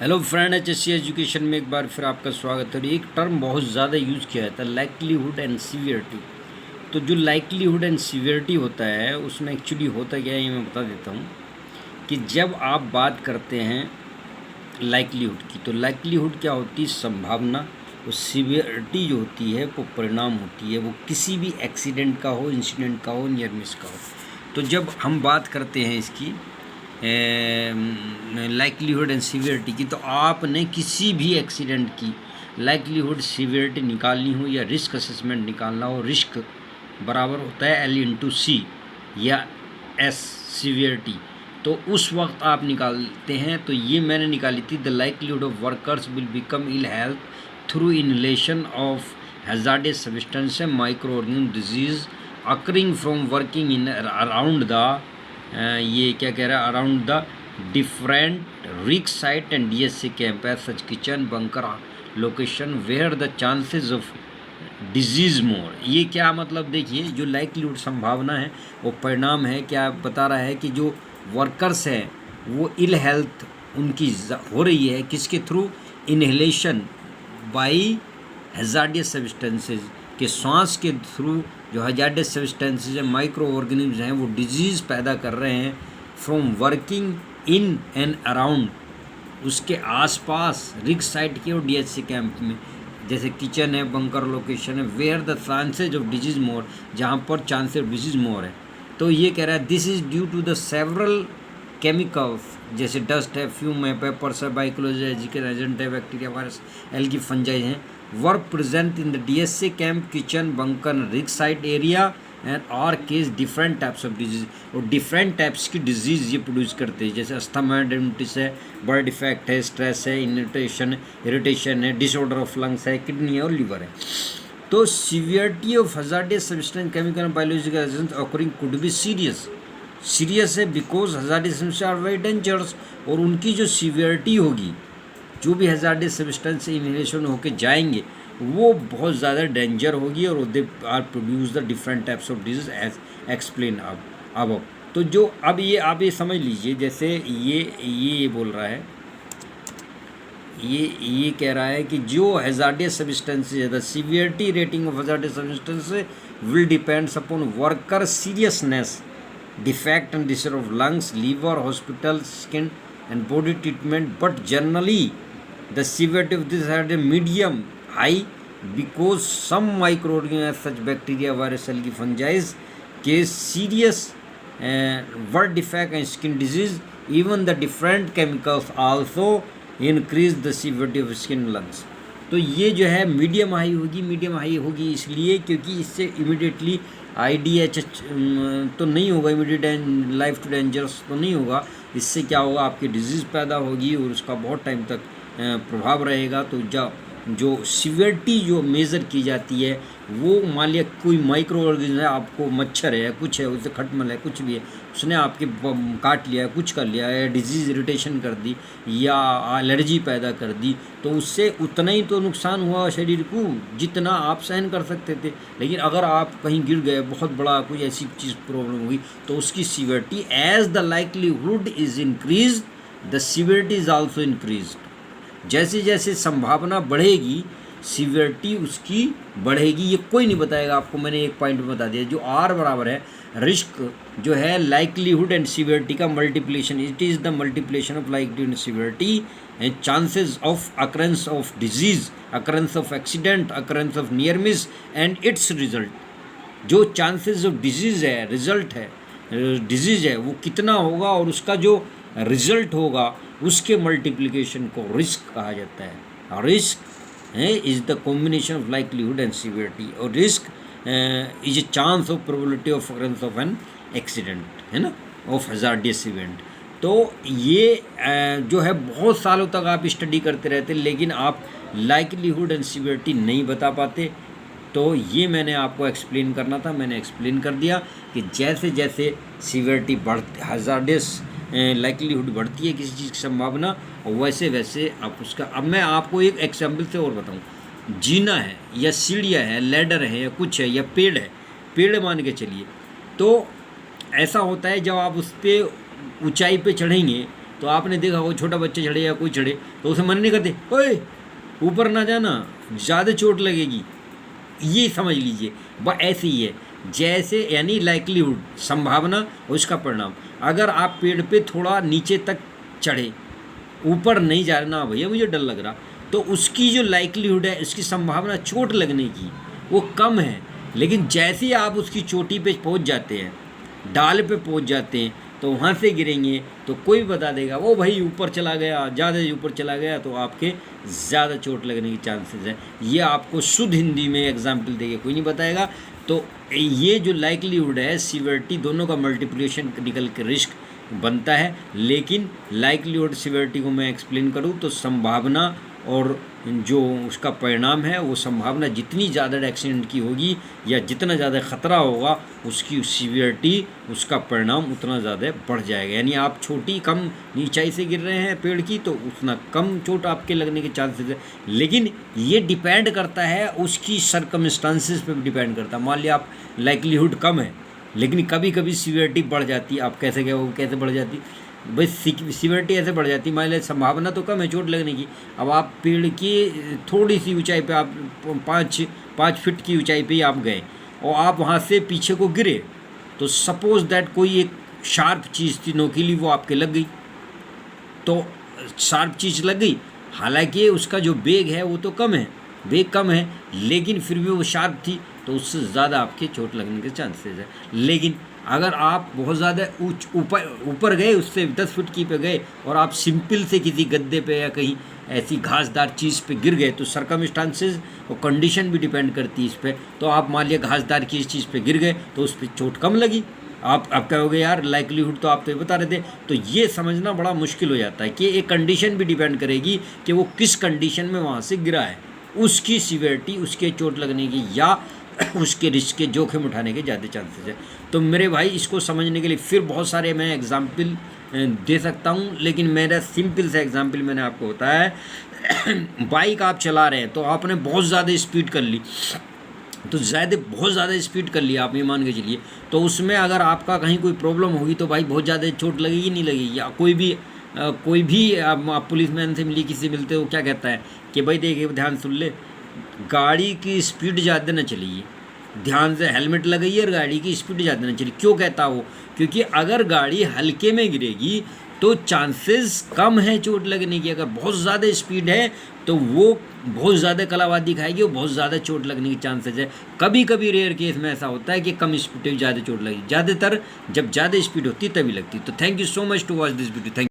Hello friend, HSC education में एक बार फिर आपका स्वागत है। एक टर्म बहुत ज़्यादा यूज़ किया जाता है, लाइक्लीहुड एंड सीवियरिटी। तो जो लाइक्लीहुड एंड सीवियरिटी होता है उसमें एक्चुअली होता क्या है ये मैं बता देता हूँ कि जब आप बात करते हैं लाइक्लीहुड की, तो लाइक्लीहुड क्या होती है? संभावना। और सीवियरिटी जो होती है वो परिणाम होती है, वो किसी भी एक्सीडेंट का हो, इंसिडेंट का हो, नियर मिस का हो। तो जब हम बात करते हैं इसकी लाइक्लीहुड एंड सीवियरिटी की, तो आपने किसी भी एक्सीडेंट की लाइक्लीहुड सीवियरिटी निकालनी हो या रिस्क असेसमेंट निकालना हो, रिस्क बराबर होता है L/C या S सीवियरिटी। तो उस वक्त आप निकालते हैं। तो ये मैंने निकाली थी, the likelihood of workers will become ill health through inhalation of hazardous substance micro organism disease occurring from working in around the ये क्या कह रहा है, around the different risk site and DSC camp as such kitchen bunker location where the chances of disease more. ये क्या मतलब? देखिए, जो लाइक्लीहुड संभावना है वो परिणाम है। क्या बता रहा है कि जो वर्कर्स हैं वो इल हेल्थ उनकी हो रही है, किसके through? Inhalation by hazardous substances, के श्वास के थ्रू जो हैजार्डियस सब्सटेंसेज है, माइक्रो ऑर्गेनिज्म हैं, वो डिजीज़ पैदा कर रहे हैं from working in and around, उसके आसपास रिस्क साइट के और DSC कैंप में, जैसे किचन है, बंकर लोकेशन है, where the chances of disease more, जहाँ पर चांसेस ऑफ डिजीज मोर है। तो ये कह रहा है this is due to the several chemicals, जैसे डस्ट है, फ्यूम है, पेपर्स है, बायोलॉजिकल एजेंट है, बैक्टीरिया, वायरस, एल्गी, फंजाई हैं, work present in the DSC camp, kitchen, bunker, risk site area and और cause different types of disease. और different types की disease ये प्रोड्यूस करते हैं, जैसे अस्थमा है, डायबिटीज है, ब्लड डिफेक्ट है, स्ट्रेस है, इरिटेशन है, डिसऑर्डर ऑफ लंग्स है, किडनी है और लिवर है। तो severity of hazardous substance, chemical and biological agents occurring could be serious है because hazardous substance are very dangerous. और उनकी जो सीवियरिटी होगी, जो भी हैजार्डियस सब्सटेंस से इनहेलेशन होके जाएंगे वो बहुत ज़्यादा डेंजर होगी और they are produce the different types of disease as explain अब। तो जो अब ये आप ये समझ लीजिए, जैसे ये बोल रहा है, ये कह रहा है कि जो हैजार्डियस सब्सटेंसेज है, the severity rating of hazardous substances will depends upon worker seriousness, defect and disorder of lungs, liver, hospital, skin and body treatment, but generally the severity of this had a medium high because some microorganisms such bacteria, virus, algae, fungi cause serious birth defect and skin disease. Even the different chemicals also increase the severity of skin lungs. तो ये जो है medium high होगी इसलिए क्योंकि इससे immediately IDH तो नहीं होगा, इमिडिएट लाइफ टू डेंजरस तो नहीं होगा। इससे क्या होगा, आपकी डिजीज़ पैदा होगी और उसका बहुत टाइम तक प्रभाव रहेगा। तो जो सीवियरिटी जो मेज़र की जाती है वो, मान लिया कोई माइक्रो ऑर्गेनिज्म है, आपको मच्छर है, कुछ है, उससे खटमल है, कुछ भी है, उसने आपके काट लिया है, कुछ कर लिया है, डिजीज़ इरिटेशन कर दी या एलर्जी पैदा कर दी, तो उससे उतना ही तो नुकसान हुआ शरीर को जितना आप सहन कर सकते थे। लेकिन अगर आप कहीं गिर गए, बहुत बड़ा कोई ऐसी चीज़ प्रॉब्लम हुई, तो उसकी severity as the likelihood is increase the severity is also increase. जैसे जैसे संभावना बढ़ेगी सीवियरिटी उसकी बढ़ेगी। ये कोई नहीं बताएगा आपको, मैंने एक पॉइंट में बता दिया, जो R बराबर है रिस्क जो है लाइक्लीहुड एंड सीवियरिटी का multiplication, it is the multiplication of likelihood and severity and chances of occurrence of disease, occurrence of accident, occurrence of near miss and it's result. जो चांसेस ऑफ डिजीज़ है, result है, disease है, वो कितना होगा और उसका जो रिजल्ट होगा उसके मल्टीप्लिकेशन को रिस्क कहा जाता है। Risk is the combination of likelihood and severity, और risk is a chance of probability of occurrence of an accident, है ना, ऑफ हैजार्डियस इवेंट। तो ये जो है बहुत सालों तक आप स्टडी करते रहते, लेकिन आप लाइक्लीहुड एंड सीवियरिटी नहीं बता पाते। तो ये मैंने आपको एक्सप्लेन करना था, मैंने एक्सप्लेन कर दिया कि जैसे जैसे सीवियरिटी हैजार्डियस लाइक्लीहुड बढ़ती है किसी चीज़ की संभावना, और वैसे वैसे आप उसका। अब मैं आपको एक एग्जाम्पल से और बताऊं, जीना है या सीढ़ियाँ है, लैडर है या कुछ है या पेड़ है, पेड़ मान के चलिए, तो ऐसा होता है जब आप उस पर ऊंचाई पे चढ़ेंगे तो आपने देखा वो छोटा बच्चा चढ़े या कोई चढ़े तो उसे मन नहीं करते, ओए ऊपर ना जाना, ज़्यादा चोट लगेगी। ये समझ लीजिए वह ऐसे ही है जैसे, यानी लाइक्लीहुड, संभावना और उसका परिणाम। अगर आप पेड़ पे थोड़ा नीचे तक चढ़े, ऊपर नहीं जा रहा, भैया मुझे डर लग रहा, तो उसकी जो लाइक्लीहुड है, उसकी संभावना चोट लगने की वो कम है। लेकिन जैसे ही आप उसकी चोटी पे पहुंच जाते हैं, डाल पे पहुंच जाते हैं, तो वहाँ से गिरेंगे तो कोई बता देगा वो भाई ऊपर चला गया, ज़्यादा ऊपर चला गया, तो आपके ज़्यादा चोट लगने की चांसेस है। ये आपको शुद्ध हिंदी में एग्जाम्पल देके कोई नहीं बताएगा। तो ये जो लाइक्लीहुड है, सीवियरिटी, दोनों का मल्टीप्लिकेशन निकल के रिस्क बनता है। लेकिन लाइक्लीहुड सीवियरिटी को मैं एक्सप्लेन करूँ तो संभावना और जो उसका परिणाम है, वो संभावना जितनी ज़्यादा एक्सीडेंट की होगी या जितना ज़्यादा ख़तरा होगा, उसकी सीवियरिटी, उसका परिणाम उतना ज़्यादा बढ़ जाएगा। यानी आप छोटी कम नीचाई से गिर रहे हैं पेड़ की, तो उतना कम चोट आपके लगने के चांसेस है। लेकिन ये डिपेंड करता है उसकी सर्कमस्टांसिस पे भी डिपेंड करता है। मान लिया आप लाइक्लीहुड कम है लेकिन कभी कभी सीवियरिटी बढ़ जाती है, आप कैसे कैसे बढ़ जाती है भाई, सीवियरिटी ऐसे बढ़ जाती है। मान लिया संभावना तो कम है चोट लगने की, अब आप पेड़ की थोड़ी सी ऊंचाई पे, आप 5 फीट की ऊंचाई पे ही आप गए और आप वहाँ से पीछे को गिरे, तो सपोज दैट कोई एक शार्प चीज़ थी, नोकीली, वो आपके लग गई, तो शार्प चीज़ लग गई, हालांकि उसका जो बेग है वो तो कम है, बेग कम है, लेकिन फिर भी वो शार्प थी, तो उससे ज़्यादा आपके चोट लगने के चांसेस है। लेकिन अगर आप बहुत ज़्यादा ऊपर गए, उससे 10 फीट की पे गए और आप सिंपल से किसी गद्दे पे या कहीं ऐसी घासदार चीज़ पे गिर गए, तो सर्कमस्टांसेस और कंडीशन भी डिपेंड करती है इस पर। तो आप मान लिया घासदार की चीज़ पे गिर गए तो उस पर चोट कम लगी, आप कहोगे यार लाइक्लीहुड तो आप तो बता रहे थे। तो ये समझना बड़ा मुश्किल हो जाता है कि एक कंडीशन भी डिपेंड करेगी कि वो किस कंडीशन में वहाँ से गिरा है, उसकी सीवियरिटी, उसके चोट लगने की या उसके रिस्क के जोखिम उठाने के ज़्यादा चांसेस है। तो मेरे भाई इसको समझने के लिए फिर बहुत सारे मैं एग्जाम्पल दे सकता हूँ, लेकिन मेरा सिंपल सा एग्जाम्पल मैंने आपको बताया है। बाइक आप चला रहे हैं तो आपने बहुत ज़्यादा स्पीड कर ली, तो बहुत ज़्यादा स्पीड कर लिया आप, ये मान के चलिए, तो उसमें अगर आपका कहीं कोई प्रॉब्लम होगी तो भाई बहुत ज़्यादा चोट लगेगी नहीं लगेगी। या कोई भी आप पुलिसमैन से मिली, किसी मिलते हो, क्या कहता है कि भाई देखिए ध्यान सुन ले, गाड़ी की स्पीड ज़्यादा ना चलिए, ध्यान से हेलमेट लगाइए और गाड़ी की स्पीड ज़्यादा ना चलिए। क्यों कहता हो? क्योंकि अगर गाड़ी हल्के में गिरेगी तो चांसेस कम है चोट लगने की। अगर बहुत ज़्यादा स्पीड है तो वो बहुत ज़्यादा कलाबाजी दिखाएगी और बहुत ज़्यादा चोट लगने की चांसेस है। कभी कभी रेयर केस में ऐसा होता है कि कम स्पीड पे ज़्यादा चोट लगेगी, ज़्यादातर जब ज़्यादा स्पीड होती है तभी लगती है। तो thank you so much to watch this video. Thank